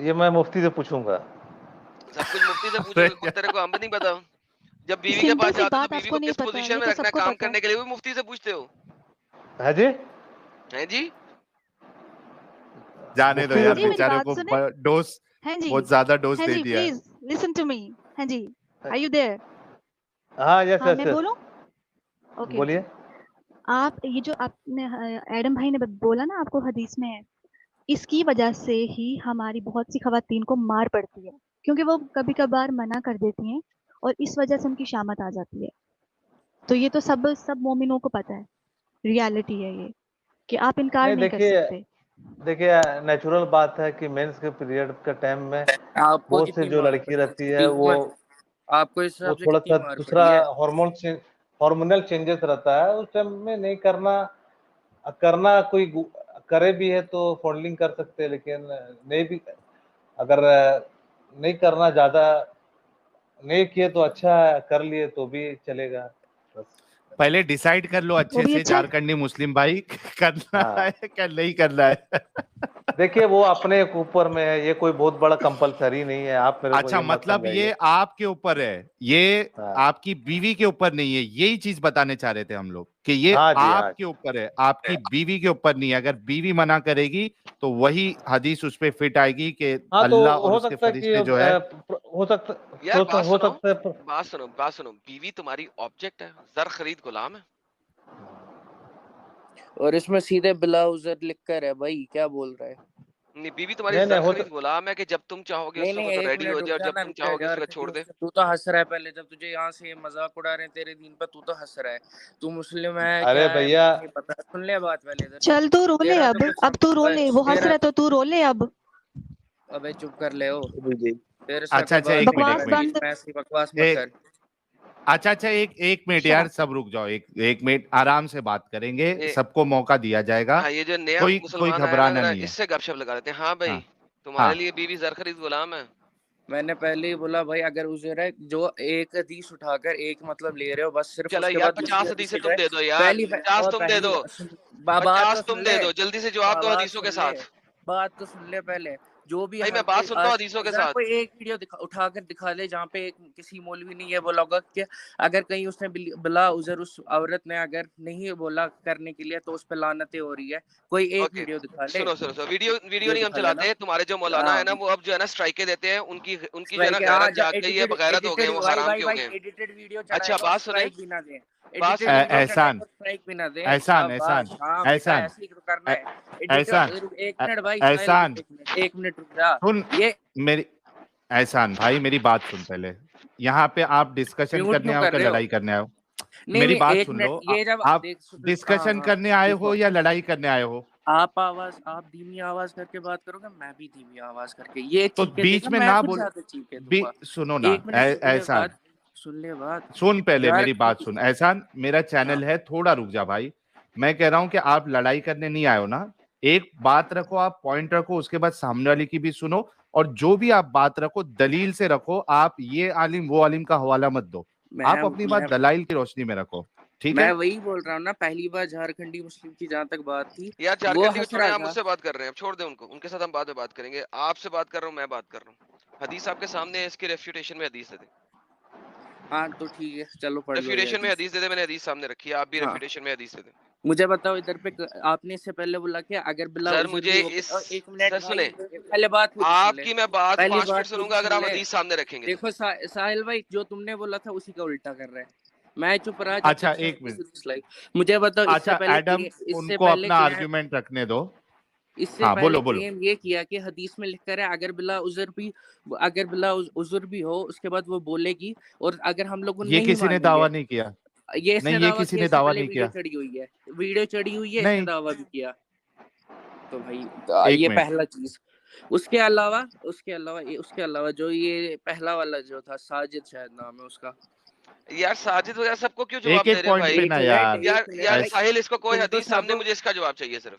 یہ میں مفتی سے پوچھوں گا. سب کچھ مفتی سے پوچھو گے، تیرے کو ہم بھی نہیں پتا. جب بیوی کے پاس جاتے ہو تو بیوی کو کس پوزیشن میں رکھنا ہے کام کرنے کے لیے، وہ مفتی سے پوچھتے ہو. ہے جی ہیں جی جانے دو یار، بیچارے کو ڈوز بہت زیادہ ڈوز دے دیا ہے. Please listen to me. ہاں جی، آر یو دیئر؟ ہاں یس ہاں یس میں بولوں؟ اوکے. بولیے. آپ یہ جو آپ نے ایڈم بھائی نے بولا نا آپ کو حدیث میں ہے، اس کی وجہ سے ہی ہماری بہت سی خواتین کو مار پڑتی ہے، کیونکہ وہ کبھی کبھار منع کر دیتی ہیں اور اس وجہ سے ان کی شامت آ جاتی ہے. تو یہ تو سب مومنوں کو پتہ ہے، ریالٹی ہے یہ، کہ آپ انکار نہیں کر سکتے. دیکھیے نیچرل بات ہے کہ مینس کے پیریڈ کا ٹائم میں آپ کو بہت سے کتنی جو مار لڑکی پڑی رہتی ہے ہے؟ وہ آپ کو اس حساب سے تھوڑا کتنی سا مار دوسرا پڑی ہے؟ ہارمونل چینجز رہتا ہے، اس ٹائم میں نہیں کرنا کوئی کرے بھی ہے تو فونڈلنگ کر سکتے ہیں، لیکن نہیں بھی اگر نہیں کرنا زیادہ نہیں کیے تو اچھا ہے، کر لیے تو بھی چلے گا. پہلے ڈیسائیڈ کر لو اچھے سے جھارکھنڈی مسلم بھائی، کرنا ہے کہ نہیں کرنا ہے. دیکھیے وہ اپنے اوپر میں ہے، یہ کوئی بہت بڑا کمپلسری نہیں ہے. آپ میرے کو اچھا یہ مت مطلب سمجھائیے. یہ آپ کے اوپر ہے، یہ آپ کی بیوی کے اوپر نہیں ہے. یہی چیز بتانے چاہ رہے تھے ہم لوگ کہ یہ آپ کے اوپر ہے، آپ کی بیوی کے اوپر نہیں ہے. اگر بیوی منع کرے گی تو وہی حدیث اس پہ فٹ آئے گی کہ اللہ اور اس کے فرشتے جو ہے. یار بات سنو، بیوی تمہاری آبجیکٹ ہے، زر خرید غلام ہے. اور اس میں سیدھے بلا عذر لکھ کر ہے بھائی، کیا بول رہا ہے؟ نہیں، بیوی تمہاری زر خرید غلام ہے کہ جب تم چاہو گے اس وقت ریڈی ہو جائے اور جب تم چاہو گے اس وقت چھوڑ دے. تو تو ہنس رہا ہے پہلے، جب تجھے یہاں سے مذاق اڑا رہے ہیں تیرے دین پر، تو تو ہنس رہا ہے. تو مسلم ہے کیا ہے نہیں پتا. سن لے بات پہلے ادھر. چل تو رو لے اب تو رو لے، وہ ہنس رہا تو رو لے اب. ابے چپ کر لے ہو تیرے ساتھ اچھا ایک بکواس بند. بکواس مت کر. اچھا ایک منٹ یار، سب رک جاؤ، ایک منٹ آرام سے بات کریں گے، سب کو موقع دیا جائے گا. ہاں یہ جو نیا کوئی مسلمان آیا گھبرانا نا، نہیں ہے. اس سے گپ شپ لگا لیتے ہیں. ہاں بھائی تمہارے لیے بیوی زر خرید غلام ہے. میں نے پہلے ہی بولا بھائی، اگر عذر ہے جو ایک حدیث اٹھا کر ایک مطلب لے رہے ہو بس صرف، چلو اس کے یار بعد 50 حدیثیں تم دے دو یار، 50 تم دے دو، بات 50 تو تم سن دے لے. دو، جلدی سے جواب دو حدیثوں کے ساتھ. بات تو سن لے پہلے. جو بھی بھائی میں ہر بات کوئی سنتا ہوں حدیثوں کے ساتھ. کوئی ایک ویڈیو اٹھا کر دکھا دے جہاں پہ کسی مولوی نے یہ بولا ہوگا کہ اگر کہیں اس نے بلا عذر اس عورت نے اگر نہیں بولا کرنے کے لیے تو اس پہ لعنتیں ہو رہی ہے. کوئی ایک ویڈیو دکھا لے. سنو ویڈیو نہیں ہم چلاتے. تمہارے جو مولانا ہے نا، وہ اب جو ہے نا اسٹرائکیں دیتے ہیں، ان کی جو ہے نا غیرت جاگ گئی ہے، بغیرت ہو گئے، وہ حرام کی ہو گئے. ایڈیٹڈ ویڈیو اچھا بات سنیں، احسان ایک منٹ رک جا. میری احسان بھائی میری بات سن پہلے. یہاں پہ آپ ڈسکشن کرنے آؤ کہ لڑائی کرنے آئے ہو؟ میری بات سن لو. آپ ڈسکشن کرنے آئے ہو یا لڑائی کرنے آئے ہو؟ آپ دھیمی آواز کر کے بات کرو گے، میں بھی دھیمی آواز کر کے. یہ تو بیچ میں نہ بول. سنو نا احسان، سن پہلے میری بات سن. احسان میرا چینل ہے، تھوڑا رک جا بھائی. میں کہہ رہا ہوں کہ آپ لڑائی کرنے نہیں آئے ہو نا. ایک بات رکھو، آپ پوائنٹ رکھو، اس کے بعد سامنے والے کی بھی سنو، اور جو بھی آپ بات رکھو دلیل سے رکھو. آپ یہ عالم وہ عالم کا حوالہ مت دو، آپ اپنی بات دلائل کی روشنی میں رکھو. ٹھیک ہے، میں وہی بول رہا ہوں نا. پہلی بار جھارکھنڈی مسلم کی جہاں تک بات تھی، یار جھارکھنڈی کو چھوڑیں، آپ مجھ سے بات کر رہے ہیں، چھوڑ دیں ان کو، ان کے ساتھ ہم بعد میں بات کریں گے. آپ سے بات کر رہا ہوں، میں بات کر رہا ہوں. حدیث آپ کے سامنے ہے، اس کی ریفیوٹیشن میں حدیث دے دیں. ہاں تو ٹھیک ہے، چلو پڑھ لو. ریفیوٹیشن میں حدیث دے دیں، میں نے حدیث سامنے رکھی ہے، آپ بھی ریفیوٹیشن میں حدیث دے دیں. مجھے بتاؤ ادھر پہ آپ نے اس سے پہلے بولا کہ اگر بلا سر عذر مجھے بھی ہو. ایک منٹ سر بھائی، سنیں، پہلے بات پوری سن آپ لے. کی میں بات پہلی 5 منٹ بات سنوں پوری گا اگر سن آپ لے. حدیث سامنے رکھیں گے. دیکھو ساحل بھائی، جو تم نے بولا تھا اسی کا الٹا کر رہا ہے. میں چپ رہا جب اچھا ایک منٹ. مجھے بتاؤ اس سے اچھا پہلے ایڈم ان کو اپنا آرگیومنٹ رکھنے دو. اس سے پہلے کلیم یہ کیا کہ حدیث میں لکھ کر ہے اگر بلا عذر بھی ہو اس کے بعد وہ بولے گی. اور اگر ہم لوگ یہ نہیں کسی نے مانیں گے، دعویٰ نہیں کیا. یہ اس نے دعویٰ کسی کیا، نے اس سے دعویٰ پہلے نہیں ویڈیو کیا. چڑھی ہوئی ہے، اس نے نہیں دعویٰ بھی کیا. تو بھائی ایک یہ منٹ. پہلا چیز. اس کے علاوہ جو یہ پہلا والا جو تھا، ساجد شاید نام ہے اس کا. یار ساجد وغیرہ سب کو کیوں ایک جواب دے ایک رہے ہو پوائنٹ پہ بھائی؟ نا یار. یار ساحل، اس کو کوئی حدیث سامنے، مجھے اس کا جواب چاہیے صرف.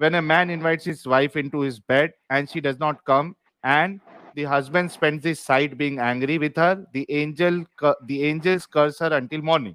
when a man invites his wife into his bed and she does not come and the husband spends his night being angry with her, the angels curse her until morning.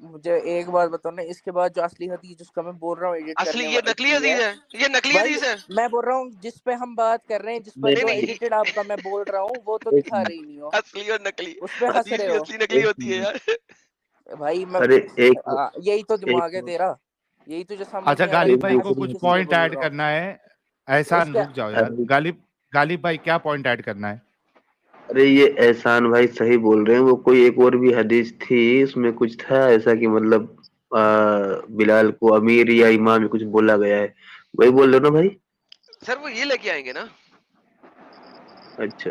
مجھے ایک بات بتاؤ نا, اس کے بعد جو اصلی حدیث جس کا میں بول رہا ہوں ایڈٹ اصلی کرنے یہ نقلی حدیث ہے, یہ نقلی حدیث ہے. میں بول رہا ہوں جس پہ ہم بات کر رہے ہیں, جس پر جو ایڈیٹڈ آپ کا میں بول رہا ہوں وہ تو دکھا رہی نہیں ہو, اصلی اور نقلی, اس پہ ہنس حدیث رہے بھی ہو اصلی نقلی ہوتی ہے یار بھائی. میں یہی تو دماغ ہے تیرا, یہی تو جو سمجھ اچھا نہیں آ رہا غالب کہ بھائی میں کو اصلی کچھ حدیث پوائنٹ بول ایڈ رہا ہوں. کرنا ہے. احسان رک جاؤ یار. غالب بھائی کیا پوائنٹ ایڈ کرنا ہے؟ ارے یہ احسان بھائی صحیح بول رہے ہیں, وہ کوئی ایک اور بھی حدیث تھی, اس میں کچھ تھا ایسا کہ مطلب بلال کو امیر یا امام کچھ بولا گیا ہے, وہی بول رہے نا بھائی؟ سر وہ یہ لے کے آئیں گے نا. اچھا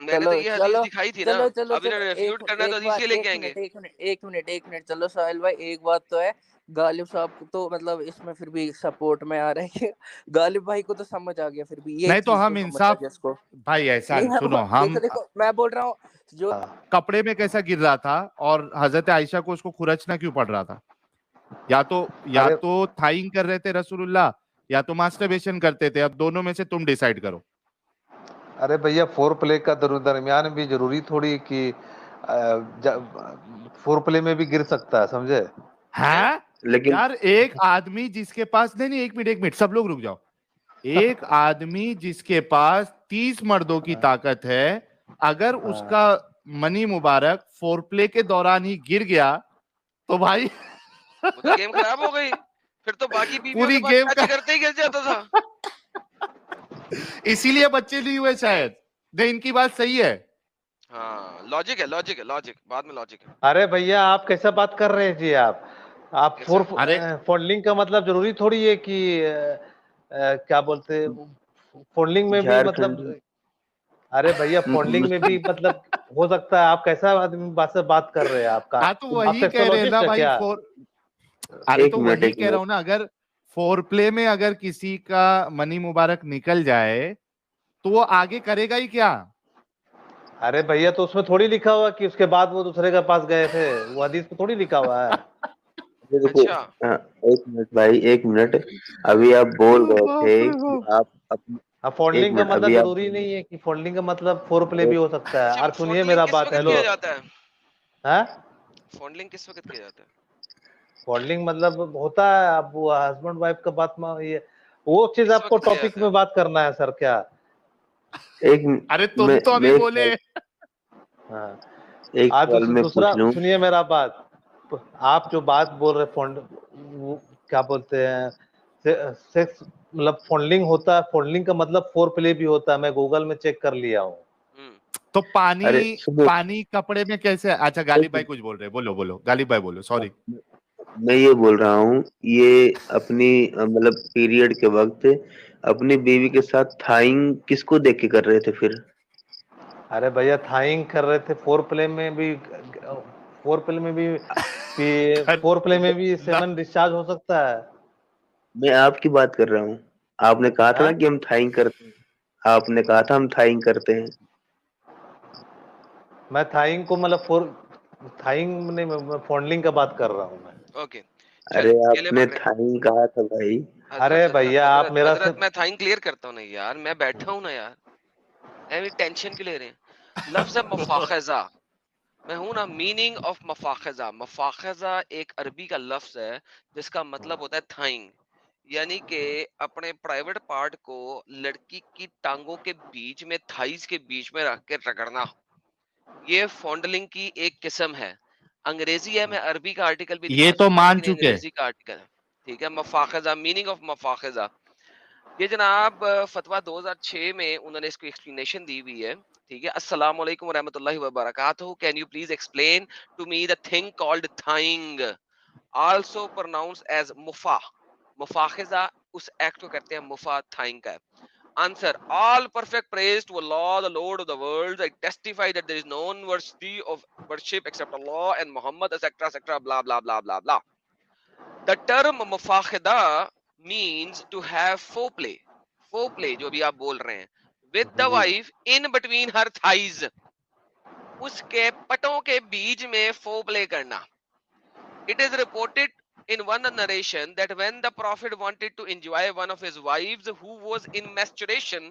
میں نے تو یہ حدیث دکھائی تھی نا, اب انہوں نے ریفیوٹ کرنا ہے تو حدیث یہ لے کے آئیں گے. ایک منٹ چلو ساحل بھائی, ایک بات تو ہے, غالب صاحب کو تو مطلب اس میں پھر بھی سپورٹ میں آ رہے ہیں, غالب بھائی کو تو سمجھ آ گیا, پھر بھی یہ نہیں تو چیز ہم تو سمجھ آ انصاف گیا اس کو. بھائی احسان سنو, ہم دیکھو میں بول رہا ہوں جو کپڑے میں کیسا گر رہا تھا اور حضرت عائشہ کو اس کو کھرچنا کیوں پڑ رہا تھا؟ یا تو تھائنگ کر رہے تھے رسول اللہ, یا تو ماسٹربیشن کرتے تھے. اب دونوں میں سے تم ڈیسائیڈ کرو. ارے بھیا فور پلے کا درمیان بھی ضروری تھوڑی کہ فور پلے میں بھی گر سکتا ہے, سمجھے؟ ہاں لیکن یار ایک آدمی جس کے پاس نہیں ایک منٹ سب لوگ رک جاؤ. ایک آدمی جس کے پاس 30 مردوں کی طاقت ہے, اگر اس کا منی مبارک فور پلے کے دوران ہی گر گیا تو بھائی وہ تو گیم خراب ہو گئی, پھر تو باقی بیویوں کے پوری پاس گیم ٹچ کرتے ہی گر جاتا تھا. اسی لیے بچے نہیں ہوئے شاید. نہیں ان کی بات صحیح ہے. ہاں لاجک ہے, بعد میں لاجک ہے. ارے بھیا آپ کیسا بات کر رہے ہیں جی, آپ فولڈنگ کا مطلب ضروری تھوڑی ہے کہ کیا بولتے فولڈنگ میں بھی مطلب, جھارکھنڈ ارے بھیا فولڈنگ میں بھی مطلب ہو سکتا ہے. آپ کیسا آدمی سے بات کر رہے ہیں, آپ کا تو آپ وہی کہہ رہے ہیں نا سیکسولوجسٹ ہے بھائی کیا؟ ارے ایک تو منٹ وہی کہہ رہا ہوں نا, اگر فور پلے میں اگر کسی کا منی مبارک نکل جائے تو وہ آگے کرے گا ہی کیا؟ ارے بھیا تو اس میں تھوڑی لکھا ہوا کہ اس کے بعد وہ دوسرے کے پاس گئے تھے, وہ حدیث میں تھوڑی لکھا ہوا ہے. اچھا ایک منٹ بھائی, ایک منٹ. ابھی آپ بول رہے تھے کہ آپ ایک فولڈنگ کا منٹ, مطلب ابھی آپ ضروری نہیں ہے کہ فولڈنگ کا مطلب فور پلے بھی ہو سکتا ہے. اچھا, اور سنیے فونڈلنگ میرا کس بات, وقت ہیلو, کیا جاتا ہے؟ ہاں فونڈلنگ کس وقت کیا جاتا ہے؟ فولڈنگ مطلب ہوتا ہے اب وہ ہسبینڈ وائف کا بات میں, یہ وہ چیز کس آپ کو وقت کیا ٹاپک جاتا میں ہے؟ بات کرنا ہے سر کیا؟ ارے تم تو ابھی بولے. ہاں ایک سوال میں دوسرا پوچھ لوں. سنیے میرا بات, آپ جو بات بول رہے کیا بولتے ہیں سیکس مطلب فولڈنگ ہوتا ہے, فولڈنگ کا مطلب فور پلے بھی ہوتا ہے, میں گوگل میں چیک کر لیا ہوں. تو ارے پانی کپڑے میں کیسے؟ اچھا غالب بھائی کچھ بول رہے, بولو غالب بھائی بولو, سوری. میں یہ بول رہا ہوں, یہ اپنی مطلب پیریڈ کے وقت اپنی بیوی کے ساتھ تھائنگ کس کو دیکھ کے کر رہے تھے پھر؟ ارے بھیا تھائنگ کر رہے تھے, فور پلے میں بھی فور پلے میں بھی سیمن ڈسچارج ہو سکتا ہے. میں آپ کی بات کر رہا ہوں. آپ نے کہا تھا نا کہ ہم تھائنگ کرتے ہیں, آپ نے کہا تھا ہم تھائنگ کرتے ہیں. میں تھائنگ کو مطلب فونڈلنگ کا بات کر رہا ہوں میں. اوکے ارے چلیں, یہ آپ لے نے پڑھ رہے تھائنگ کہا تھا بھائی. ارے بھیا آپ میرا حضرت میں تھائنگ کلیئر کرتا ہوں نا یار, میں بیٹھا ہوں نا یار, ایوی ٹینشن کیوں لے رہے ہیں؟ لفظ مفاخذہ میں ہوں نا, میننگ آف مفاخذہ. مفاخذہ ایک عربی کا لفظ ہے جس کا مطلب ہوتا ہے تھائنگ, یعنی کہ اپنے پرائیویٹ پارٹ کو لڑکی کی ٹانگوں کے بیچ میں, تھائز کے بیچ میں رکھ کے رگڑنا. یہ فونڈلنگ کی ایک قسم ہے. انگریزی ہے, میں عربی کا آرٹیکل بھی یہ دکھا تو سکتا ہوں, مان لیکن چکے. انگریزی کا آرٹیکل ہے. ٹھیک ہے, مفاخذہ, میننگ آف مفاخذہ. یہ جناب فتویٰ 2006 میں انہوں نے اس کو ایکسپلینیشن دی ہوئی ہے. ٹھیک ہے, السلام علیکم ورحمۃ اللہ وبرکاتہ. Can you please explain to me the thing called thing, also pronounced as مفا. مفاخذہ اس ایکٹ کو کرتے ہیں, مفا تھائنگ کا ہے. Answer: All perfect praise to Allah, the Lord of the worlds. I testify that there is no one worthy of worship except Allah and Muhammad, etc., etc., blah, blah, blah, blah, blah. The term mufakhida means to have foreplay. Foreplay, جو بھی آپ بول رہے ہیں, with the wife in between her thighs. اس کے پٹوں کے بیچ میں foreplay کرنا. It is reported in one narration that when the Prophet wanted to enjoy one of his wives who was in menstruation,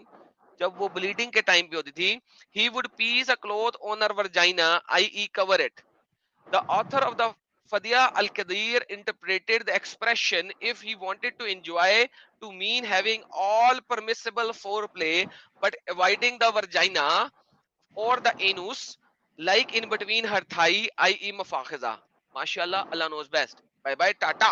جب وہ bleeding کے ٹائم پہ ہوتی تھی, he would piece a cloth on her vagina, i.e. cover it. The author of the Fadia Al-Qadir interpreted the expression if he wanted to enjoy to mean having all permissible foreplay but avoiding the vagina or the anus, like in between her thigh, i.e. mafakhiza. MashaAllah, Allah knows best. Bye bye, Tata.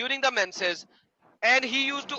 during the menses and he used to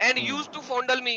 and used to fondle me,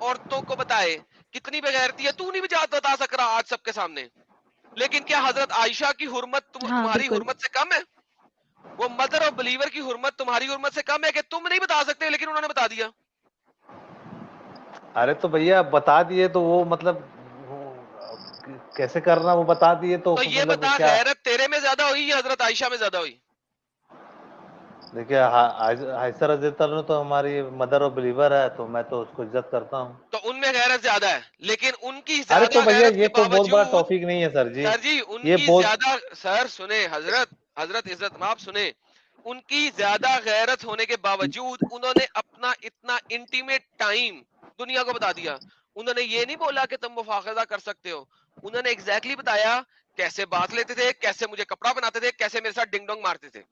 عورتوں کو بتائے کتنی بغیرتی ہے، تو نہیں بتا سک رہا آج سب کے سامنے. لیکن کیا حضرت عائشہ کی حرمت تمہاری حرمت سے کم ہے؟ وہ مدر اور بلیور کی حرمت تمہاری حرمت سے کم ہے کہ تم نہیں بتا سکتے لیکن انہوں نے بتا دیا؟ ارے تو بھیا بتا دیے تو وہ مطلب کیسے کرنا، وہ بتا دیے تو یہ بتا غیرت تیرے میں زیادہ ہوئی یا حضرت عائشہ میں زیادہ ہوئی؟ دیکھیے عائشہ رضی اللہ عنہ تو ہماری مدر اور بلیور ہے، تو میں تو اس کو عزت کرتا ہوں. تو ان میں غیرت زیادہ ہے، لیکن ان کی ارے تو زیادہ بھیا غیرت یہ کے تو بہت بڑا باوجود ٹاپک نہیں ہے سر جی. سر جی ان یہ کی بہت زیادہ، سر سنیں حضرت عزت مآب سنیں، ان کی زیادہ غیرت ہونے کے باوجود انہوں نے اپنا اتنا انٹیمیٹ ٹائم دنیا کو بتا دیا. انہوں نے یہ نہیں بولا کہ تم مفاخذہ کر سکتے ہو، انہوں نے ایگزیکٹلی بتایا کیسے بات لیتے تھے، کیسے مجھے کپڑا بناتے تھے، کیسے میرے ساتھ ڈنگ ڈونگ مارتے تھے.